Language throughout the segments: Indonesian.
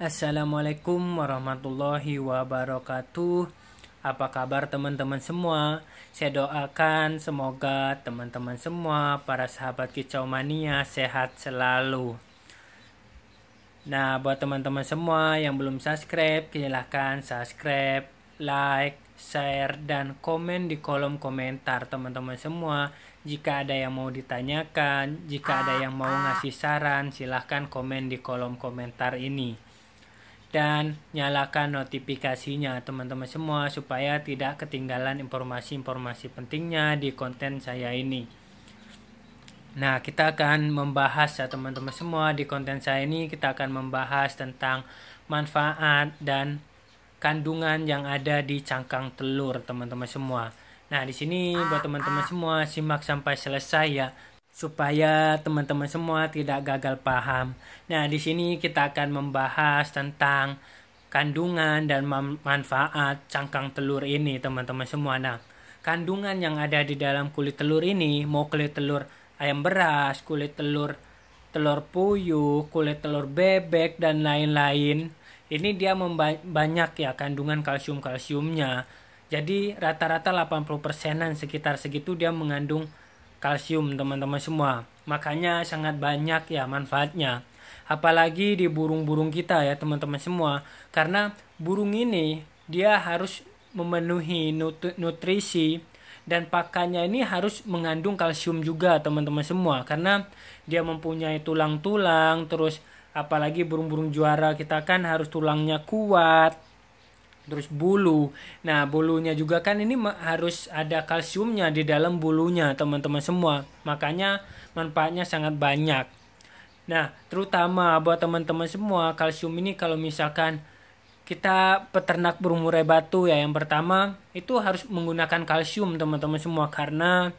Assalamualaikum warahmatullahi wabarakatuh. Apa kabar teman-teman semua? Saya doakan semoga teman-teman semua, para sahabat kicau mania, sehat selalu. Nah, buat teman-teman semua yang belum subscribe, silahkan subscribe, like, share, dan komen di kolom komentar teman-teman semua. Jika ada yang mau ditanyakan, jika ada yang mau ngasih saran, silahkan komen di kolom komentar ini. Dan nyalakan notifikasinya teman-teman semua supaya tidak ketinggalan informasi-informasi pentingnya di konten saya ini. Nah, kita akan membahas ya teman-teman semua, di konten saya ini kita akan membahas tentang manfaat dan kandungan yang ada di cangkang telur teman-teman semua. Nah, di sini buat teman-teman semua simak sampai selesai ya, supaya teman-teman semua tidak gagal paham. Nah, di sini kita akan membahas tentang kandungan dan manfaat cangkang telur ini, teman-teman semua. Nah, kandungan yang ada di dalam kulit telur ini, mau kulit telur ayam beras, kulit telur puyuh, kulit telur bebek, dan lain-lain, ini dia banyak ya kandungan kalsiumnya. Jadi rata-rata 80%-an sekitar segitu dia mengandung kalsium teman-teman semua. Makanya sangat banyak ya manfaatnya. Apalagi di burung-burung kita ya teman-teman semua. Karena burung ini dia harus memenuhi nutrisi dan pakannya ini harus mengandung kalsium juga teman-teman semua. Karena dia mempunyai tulang-tulang, terus apalagi burung-burung juara kita kan harus tulangnya kuat. Terus bulu. Nah, bulunya juga kan ini harus ada kalsiumnya di dalam bulunya, teman-teman semua. Makanya manfaatnya sangat banyak. Nah, terutama buat teman-teman semua, kalsium ini kalau misalkan kita peternak burung murai batu ya, yang pertama itu harus menggunakan kalsium teman-teman semua, karena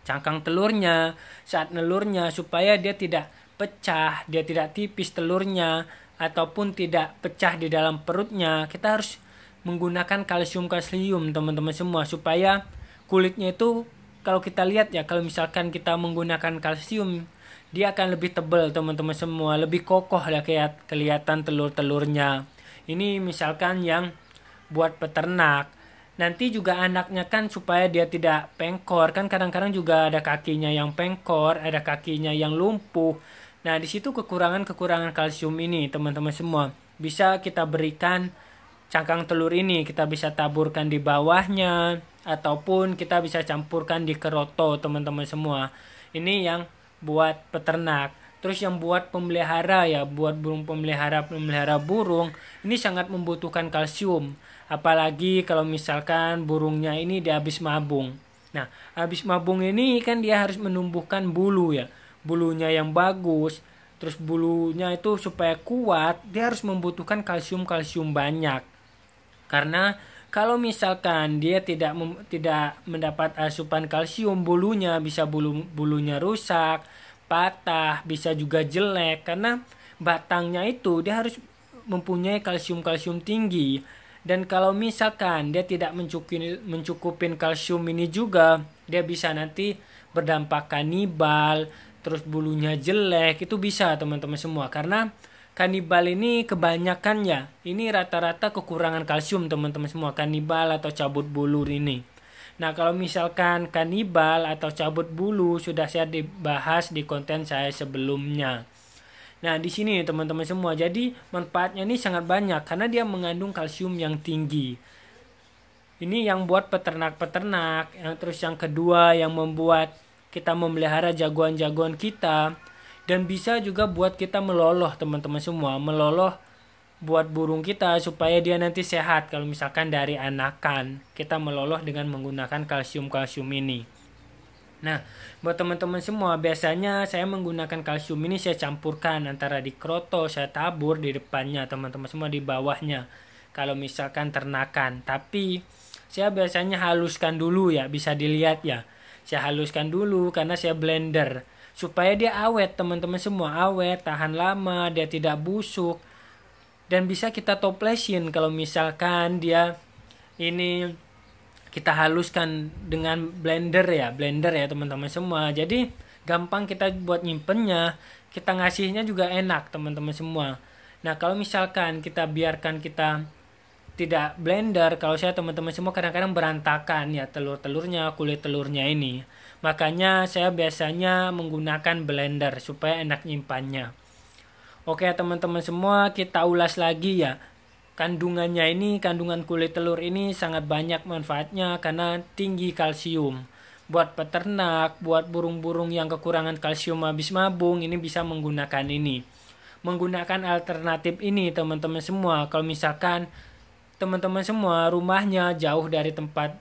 cangkang telurnya saat nelurnya supaya dia tidak pecah, dia tidak tipis telurnya ataupun tidak pecah di dalam perutnya, kita harus menggunakan kalsium teman-teman semua, supaya kulitnya itu kalau kita lihat ya, kalau misalkan kita menggunakan kalsium dia akan lebih tebal teman-teman semua, lebih kokoh lah kelihatan telur-telurnya. Ini misalkan yang buat peternak. Nanti juga anaknya kan supaya dia tidak pengkor, kan kadang-kadang juga ada kakinya yang pengkor, ada kakinya yang lumpuh. Nah, di situ kekurangan kalsium ini teman-teman semua bisa kita berikan cangkang telur ini, kita bisa taburkan di bawahnya ataupun kita bisa campurkan di keroto teman-teman semua. Ini yang buat peternak. Terus yang buat pemelihara ya, buat burung pemelihara burung, ini sangat membutuhkan kalsium. Apalagi kalau misalkan burungnya ini dia habis mabung. Nah, habis mabung ini kan dia harus menumbuhkan bulu ya. Bulunya yang bagus. Terus bulunya itu supaya kuat, dia harus membutuhkan kalsium banyak. Karena kalau misalkan dia tidak mendapat asupan kalsium, bulunya bisa bulunya rusak, patah, bisa juga jelek, karena batangnya itu dia harus mempunyai kalsium tinggi. Dan kalau misalkan dia tidak mencukupin kalsium ini juga, dia bisa nanti berdampak kanibal, terus bulunya jelek, itu bisa teman-teman semua. Karena kanibal ini kebanyakan ya, ini rata-rata kekurangan kalsium teman-teman semua, kanibal atau cabut bulu ini. Nah, kalau misalkan kanibal atau cabut bulu sudah saya dibahas di konten saya sebelumnya. Nah, di sini teman-teman semua, jadi manfaatnya ini sangat banyak karena dia mengandung kalsium yang tinggi. Ini yang buat peternak-peternak. Terus yang kedua yang membuat kita memelihara jagoan-jagoan kita. Dan bisa juga buat kita meloloh teman-teman semua. Meloloh buat burung kita supaya dia nanti sehat. Kalau misalkan dari anakan, kita meloloh dengan menggunakan kalsium ini. Nah, buat teman-teman semua, biasanya saya menggunakan kalsium ini saya campurkan antara di kroto, saya tabur di depannya teman-teman semua, di bawahnya. Kalau misalkan ternakan. Tapi saya biasanya haluskan dulu ya, bisa dilihat ya. Saya haluskan dulu karena saya blender. Supaya dia awet teman-teman semua, awet, tahan lama, dia tidak busuk. Dan bisa kita toplesin kalau misalkan dia ini kita haluskan dengan blender ya teman-teman semua. Jadi gampang kita buat nyimpennya, kita ngasihnya juga enak teman-teman semua. Nah, kalau misalkan kita biarkan kita tidak blender, kalau saya teman-teman semua kadang-kadang berantakan ya telur-telurnya, kulit telurnya ini. Makanya saya biasanya menggunakan blender supaya enak nyimpannya. Oke teman-teman semua, kita ulas lagi ya. Kandungannya ini, kandungan kulit telur ini sangat banyak manfaatnya karena tinggi kalsium. Buat peternak, buat burung-burung yang kekurangan kalsium habis mabung, ini bisa menggunakan ini. Menggunakan alternatif ini teman-teman semua. Kalau misalkan teman-teman semua rumahnya jauh dari tempat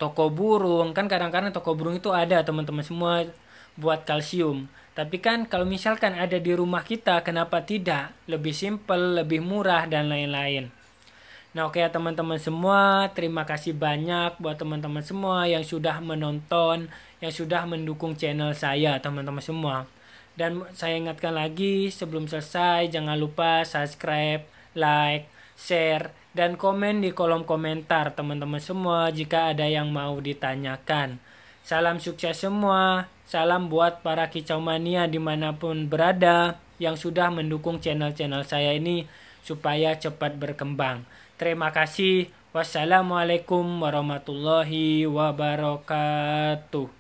toko burung, kan kadang-kadang toko burung itu ada teman-teman semua buat kalsium. Tapi kan kalau misalkan ada di rumah kita, kenapa tidak? Lebih simple, lebih murah, dan lain-lain. Nah oke ya teman-teman semua, terima kasih banyak buat teman-teman semua yang sudah menonton, yang sudah mendukung channel saya teman-teman semua. Dan saya ingatkan lagi sebelum selesai, jangan lupa subscribe, like, share, dan komen di kolom komentar teman-teman semua jika ada yang mau ditanyakan. Salam sukses semua, salam buat para kicau mania dimanapun berada yang sudah mendukung channel-channel saya ini supaya cepat berkembang. Terima kasih. Wassalamualaikum warahmatullahi wabarakatuh.